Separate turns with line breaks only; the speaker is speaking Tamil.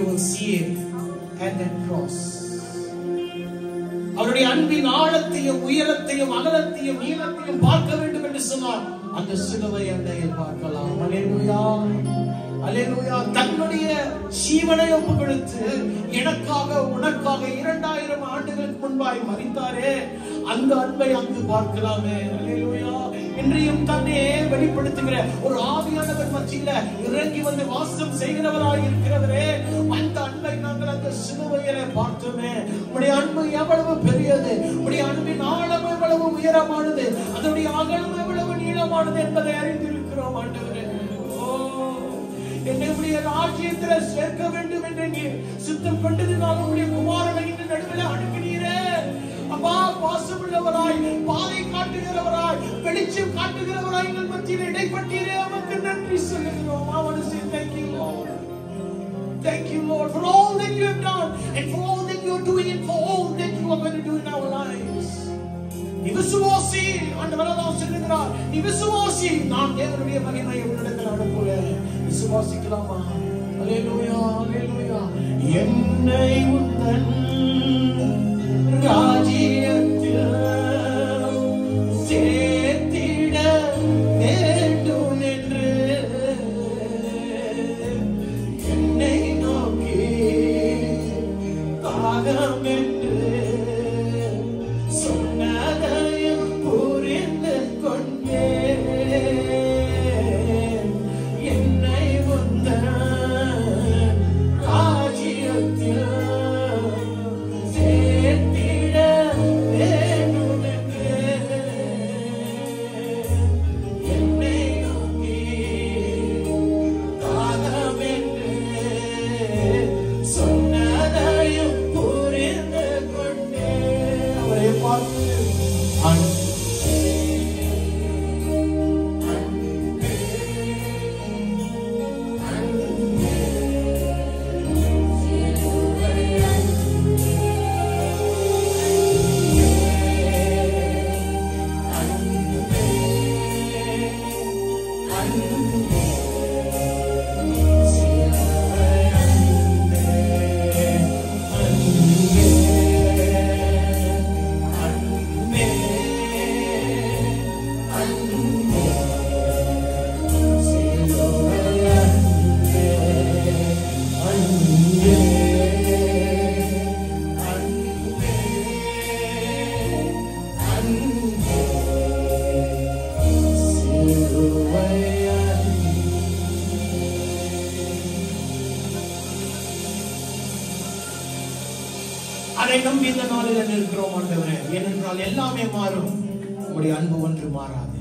you will see it at that cross. அவருடைய அன்பின் ஆழத்தையும் உயரத்தையும் அகலத்தையும் நீளத்தையும் பார்க்க வேண்டும் என்று சொன்னார். அந்த சிலுவை அண்டையில் பார்க்கலாம். அல்லேலூயா, அல்லேலூயா. தன்னுடைய ஜீவனை ஒப்பு கொடுத்து எனக்காக உனக்காக 2000 ஆண்டுகளுக்கு முன்பாய் மரித்தாரே, அந்த அன்பை அங்கு பார்க்கலாமே. அல்லேலூயா. இன்றையும் தன்னை வெளிப்படுத்துகிற ஒரு ஆவியானவர் மத்தியில இறங்கி வந்து வாசம் செய்கிறவராய் இருக்கிறவரே, அந்த அன்பை நாங்கள் அந்த சிலுவையிலே பார்த்தோமே. உடைய அன்பு எவ்வளவு பெரியது, உடைய அன்பின் ஆழம் எவ்வளவு உயரமானது, அதனுடைய அகலம் எவ்வளவு நீளமானது என்பதை அறிந்திருக்கிறோம் ஆண்டவரே. என்னை உடைய ராஜ்யத்தில் சேர்க்க வேண்டும் என்று நீ சித்தம் கொண்டதினால் உடைய குமாரனை இந்த நடுவில் அனுப்பினீரே. அப்பா, பாசமுள்ளவராய், பாதை காட்டுகிறவராய், வெளிச்சம் காட்டுகிறவராய் எங்கள் மத்தியில் இடைப்பட்டீரே, உமக்கு நன்றி சொல்லுகிறோம். I want to say thank you, Lord. Thank you, Lord, for all that you have done and for all that you are doing and for all that you are going to do in our lives. நீ விசுவாசி, ஆண்டவரால் சொல்லுகிறார், நீ விசுவாசி, நான் தேவனுடைய மகிமையை உன்னிடத்தில் அனுப்புவேன். விசுவாசிக்கலாமா? அல்லேலூயா, அல்லேலூயா. என்னை உந்தன் ராஜ்யத்தில் சேர்த்திட வேண்டும் என்று என்னை நோக்கி தாகம் என்று சொன்னதையும் புரிந்து கொண்டேன். என்னை உந்தன் ராஜ்யத்தில் சேர்த்திட வேண்டும் என்று என்னை நோக்கி தாகம் என்று சொன்னதையும் புரிந்து கொண்டேன். அவரை பார்த்து அதை நம்பி இந்த நாளில் இருக்கிறோம் ஆண்டவரே. ஏனென்றால் எல்லாமே மாறும், உங்களுடைய அன்பு ஒன்று மாறாது.